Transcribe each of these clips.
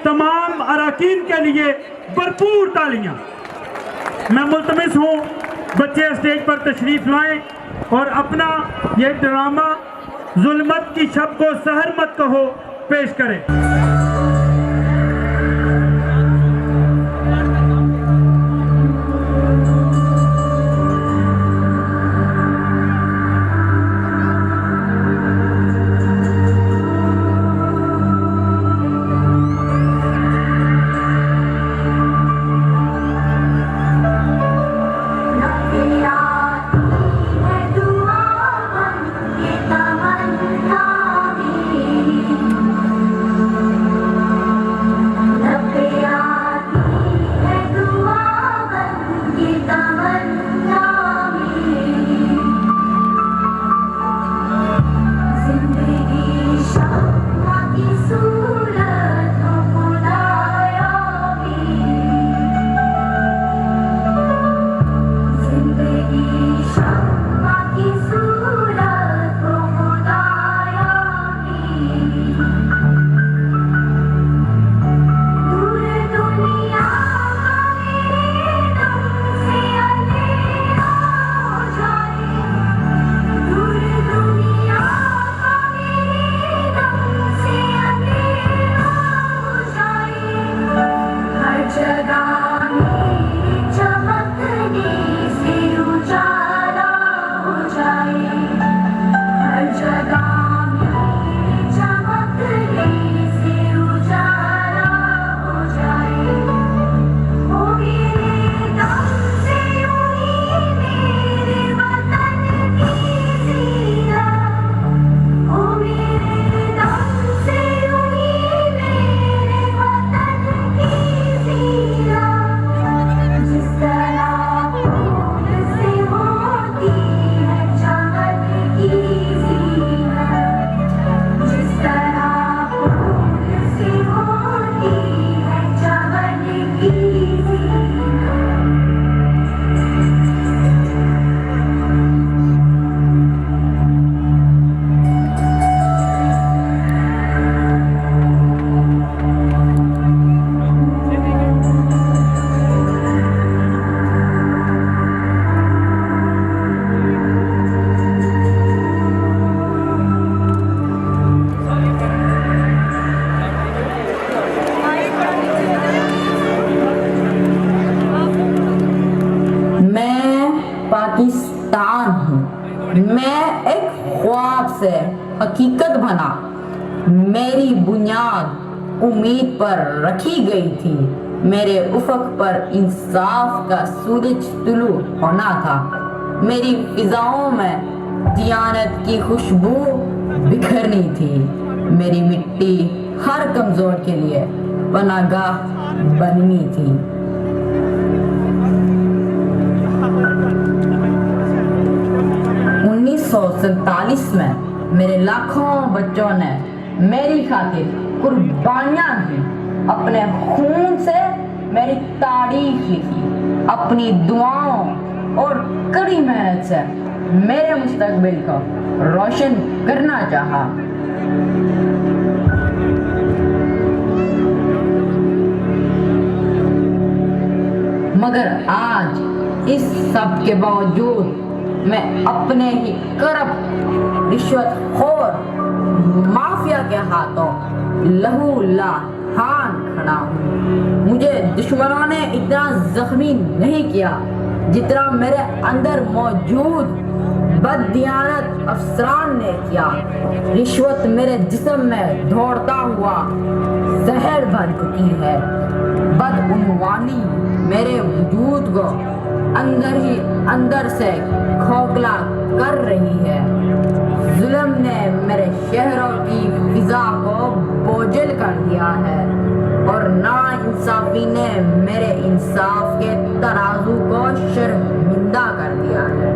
तमाम अराकीन के लिए भरपूर तालियां। मैं मुल्तमिस हूँ बच्चे स्टेज पर तशरीफ लाएं और अपना ये ड्रामा जुल्मत की शब को सहर मत कहो पेश करें। पाकिस्तान हूँ। मैं एक ख्वाब से हकीकत बना। मेरी बुनियाद उम्मीद पर रखी गई थी। मेरे उफक पर इंसाफ का सूरज तुलू होना था। मेरी फिजाओं में दियानत की खुशबू बिखरनी थी। मेरी मिट्टी हर कमजोर के लिए पनागाह बननी थी। 1947 में मेरे लाखों बच्चों ने मेरी खातिर कुर्बानियां दी। अपने खून से मेरी तारीफ लिखी। अपनी दुआओं और कड़ी मेहनत से मेरे मुस्तकबिल को रोशन करना चाहा। मगर आज इस सब के बावजूद मैं अपने ही करप्ट रिश्वतखोर माफिया के हाथों लहू लहान खड़ा हूँ। मुझे दुश्मनों ने इतना जख्मी नहीं किया जितना मेरे अंदर मौजूद बददियानत अफसरान ने किया। रिश्वत मेरे जिस्म में दौड़ता हुआ जहर भर चुकी है। बदउनवानी मेरे वजूद को अंदर ही अंदर से खोखला कर रही है। जुल्म ने मेरे शहरों की फिजा को बोझिल कर दिया है और नाइंसाफी ने मेरे इंसाफ के तराजू को शर्मिंदा कर दिया है।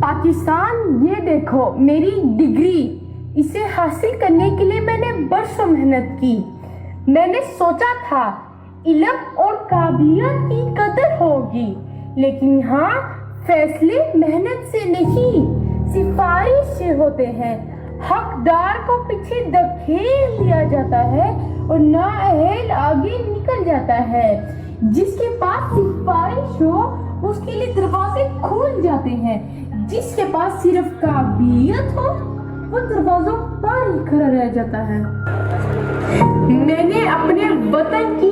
पाकिस्तान, ये देखो मेरी डिग्री। इसे हासिल करने के लिए मैंने बरसों मेहनत की। मैंने सोचा था इल्म और काबिलियत की कदर होगी, लेकिन यहाँ फैसले मेहनत से नहीं सिफारिश से होते हैं। हकदार को पीछे धकेल दिया जाता है और नाअहल आगे निकल जाता है। जिसके पास सिफारिश हो उसके लिए दरवाजे खुल जाते हैं, जिसके पास सिर्फ काबिलियत हो वो दरवाजों पर ही खड़ा रह जाता है। मैंने अपने वतन की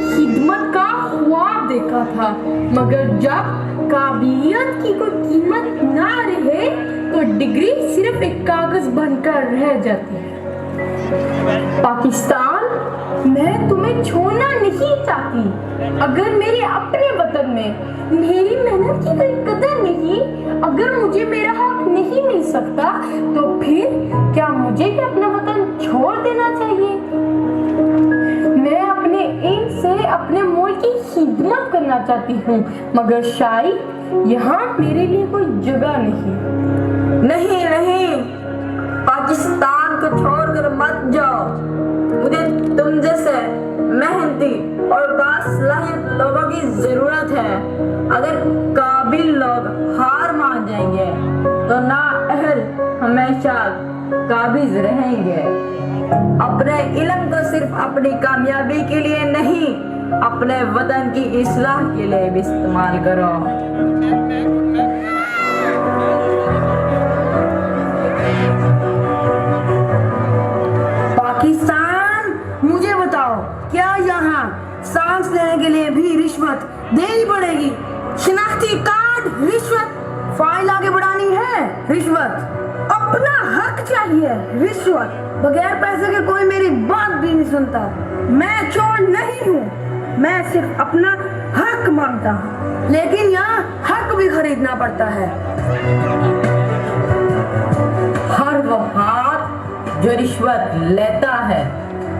खिदमत का ख्वाब देखा था, मगर जब काबिलियत की कोई कीमत ना रहे तो डिग्री सिर्फ एक कागज बनकर रह जाती है। पाकिस्तान, मैं तुम्हें छोड़ना नहीं चाहती। अगर मेरे अपने वतन में मेरी मेहनत की कोई कदर नहीं, अगर मुझे मेरा हक नहीं मिल सकता, तो फिर क्या मुझे भी अपना वतन छोड़ देना चाहिए? मैं अपने इन से अपने मुल्क की खिदमत करना चाहती हूँ, मगर शायद यहाँ मेरे लिए कोई जगह नहीं। नहीं, पाकिस्तान को छोड़कर मत जाओ। मुझे तुम जैसे मेहनती और बासलाहियत लोगों की जरूरत है। अगर काबिल लोग हार मान जाएंगे तो नाअहल हमेशा काबिज रहेंगे। अपने इल्म को सिर्फ अपनी कामयाबी के लिए नहीं, अपने वतन की इस्लाह के लिए भी इस्तेमाल करो। पाकिस्तान, मुझे बताओ, क्या यहाँ सांस लेने के लिए भी रिश्वत देनी पड़ेगी? शिनाख्ती कार्ड रिश्वत, फाइल आगे बढ़ानी है रिश्वत, अपना हक चाहिए रिश्वत। बगैर पैसे के कोई मेरी बात भी नहीं सुनता। मैं चोर नहीं हूँ, मैं सिर्फ अपना हक मांगता हूँ, लेकिन यहाँ हक भी खरीदना पड़ता है। हर वो हाथ जो रिश्वत लेता है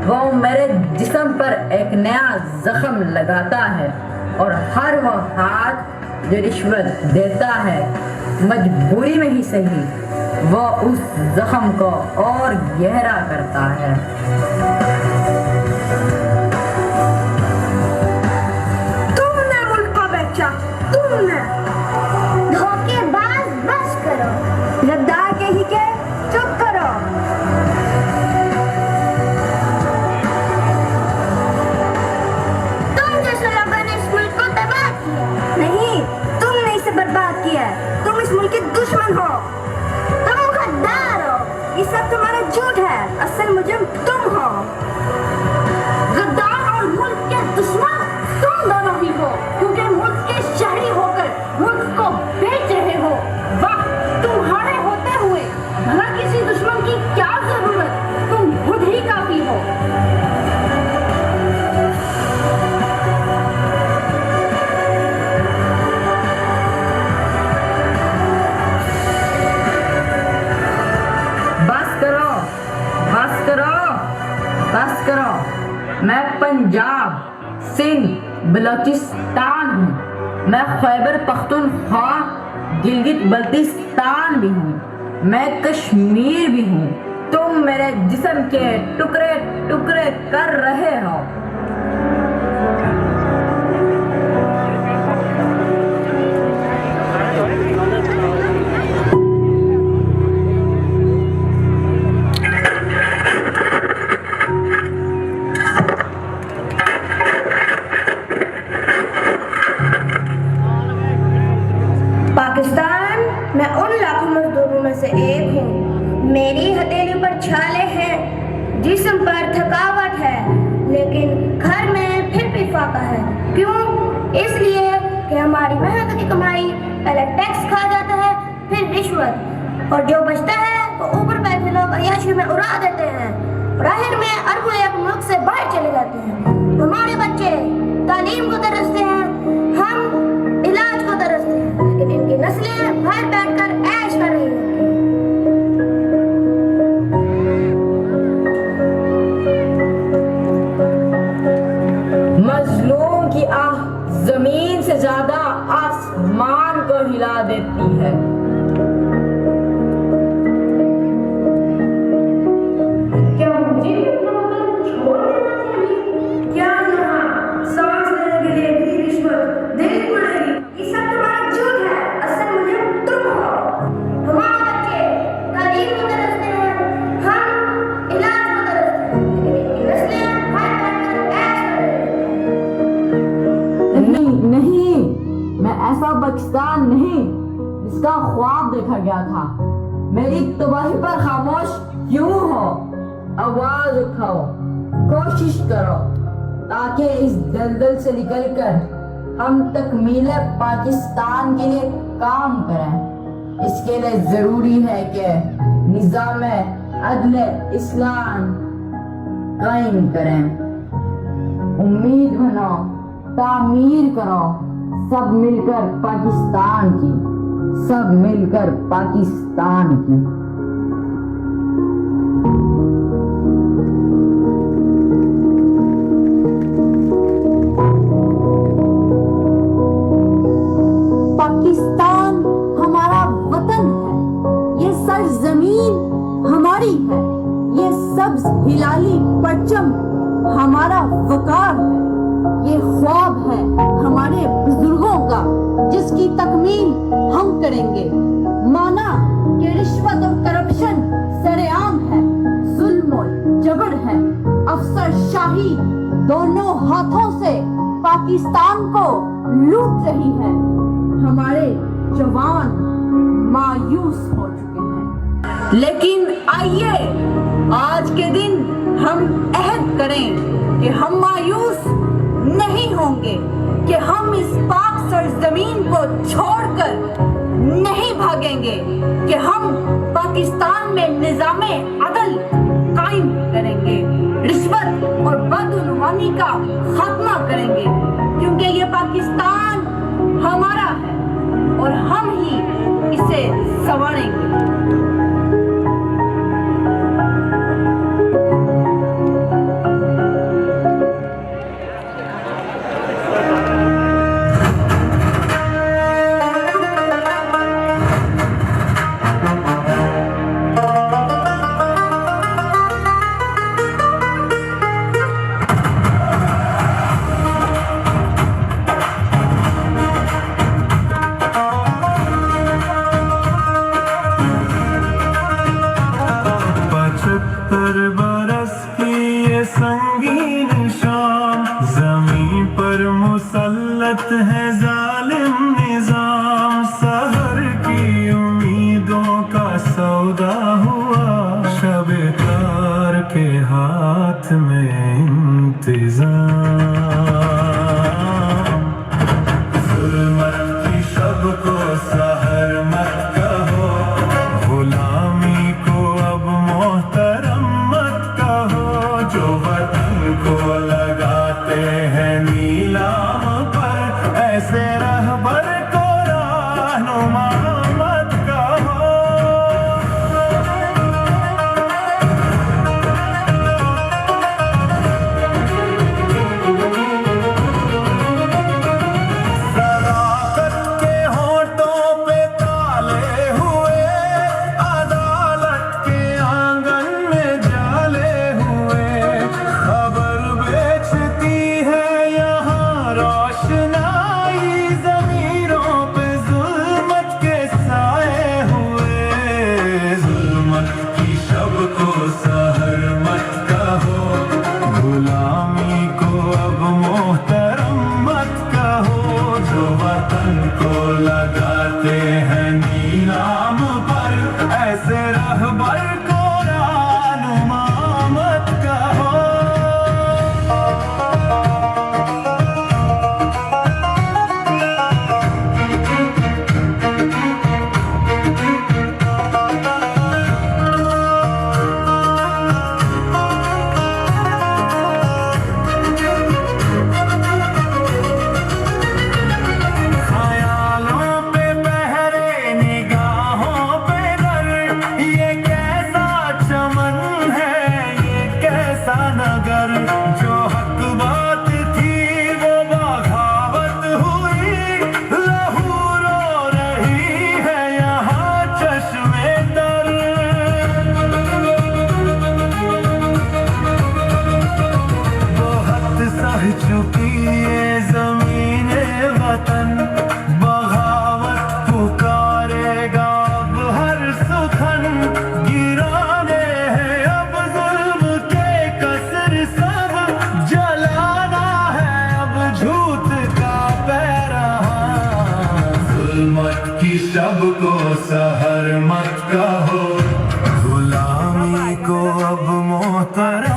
वो मेरे जिस्म पर एक नया जख्म लगाता है, और हर वो हाथ जो रिश्वत देता है मजबूरी में ही सही वो उस जख्म को और गहरा करता है। तुमने मुल्क को बेचा, तुमने। धोखेबाज, बस करो। गद्दार के ही के, चुप करो। तुम जैसे लोगों ने इस मुल्क को तबाह किया। नहीं, तुमने इसे बर्बाद किया है। तुम इस मुल्क के दुश्मन हो, तुम गद्दार हो। ये सब तुम्हारा झूठ है। असल मुजरिम तुम हो। गद्दार और मुल्क के दुश्मन तुम दोनों ही हो, क्योंकि मुल्क के शहरी होकर मुल्क को बेच रहे हो। वाह, तुम्हारे होते हुए भला किसी दुश्मन की क्या जरूरत? तुम खुद ही काफी हो। बस करो। मैं पंजाब, सिंध, बलोचिस्तान हूँ। मैं खैबर पख्तूनख्वा, गिलगित बल्तिस्तान भी हूँ। मैं कश्मीर भी हूँ। तुम मेरे जिस्म के टुकड़े टुकड़े कर रहे हो। पाकिस्तान, मैं उन लाखों मजदूरों में से एक हूँ। मेरी हथेली पर छाले हैं, जिस्म पर थकावट है, लेकिन घर में फिर भी फाका है। क्यों? इसलिए कि हमारी मेहनत की कमाई पहले टैक्स खा जाता है, फिर रिश्वत, और जो बचता है वो ऊपर बैठे लोग अय्याशी में उड़ा देते हैं। और आखिर में अरबों एक मुल्क से बाहर चले जाते हैं। हमारे बच्चे तालीम को तरसते हैं, हम इलाज को तरसते हैं, लेकिन इनकी नस्लें बाहर बैठकर ऐश कर रही हैं। मजलूम की आह जमीन से ज्यादा आसमान को हिला देती है। क्या मुझे भी अपना वतन छोड़ देना चाहिए? क्या यहाँ नहीं, मैं ऐसा पाकिस्तान नहीं जिसका ख्वाब देखा गया था। मेरी तबाही पर खामोश क्यों हो? आवाज उठाओ, कोशिश करो ताकि इस दलदल से निकलकर हम तकमील पाकिस्तान के लिए काम करें। इसके लिए जरूरी है कि निज़ाम अदल इस्लाम कायम करें। उम्मीद बनो, तामीर करो, सब मिलकर पाकिस्तान की, सब मिलकर पाकिस्तान की। पाकिस्तान हमारा वतन है, ये सरजमीन हमारी है, ये सब्ज हिलाली परचम हमारा वकार है, ये ख्वाब है हमारे बुजुर्गों का जिसकी तकमील हम करेंगे। माना कि रिश्वत और करप्शन सरेआम है, जुल्म और जबर है, अफसरशाही दोनों हाथों से पाकिस्तान को लूट रही है। हमारे जवान मायूस हो चुके हैं, लेकिन आइए आज के दिन हम अहद करें कि हम मायूस नहीं होंगे, कि हम इस पाक सरजमीन को छोड़कर नहीं भागेंगे, कि हम पाकिस्तान में निज़ामे अदल कायम करेंगे, रिश्वत और बदउनवानी का खात्मा करेंगे, क्योंकि ये पाकिस्तान हमारा है और हम ही इसे संवारेंगे। संगीन शाम जमीन पर मुसल्लत है जालिम निजाम। सहर की उम्मीदों का सौदा हुआ, शब तार के हाथ में इंतजाम। जुल्मत की शब को सहर मत कहो, गुलामी को अब मोहतरम मत कहो। जो वतन को लगाते हैं नीलाम पर, ऐसे रहबर को रहनुमा मत कहो। सदाकत के होंठों पे ताले हुए, अदालत के आंगन में जाले हुए। खबर बेचती है यहाँ रोशनाई, कि सबको सहर मत कहो, गुलामी को अब मोहतरम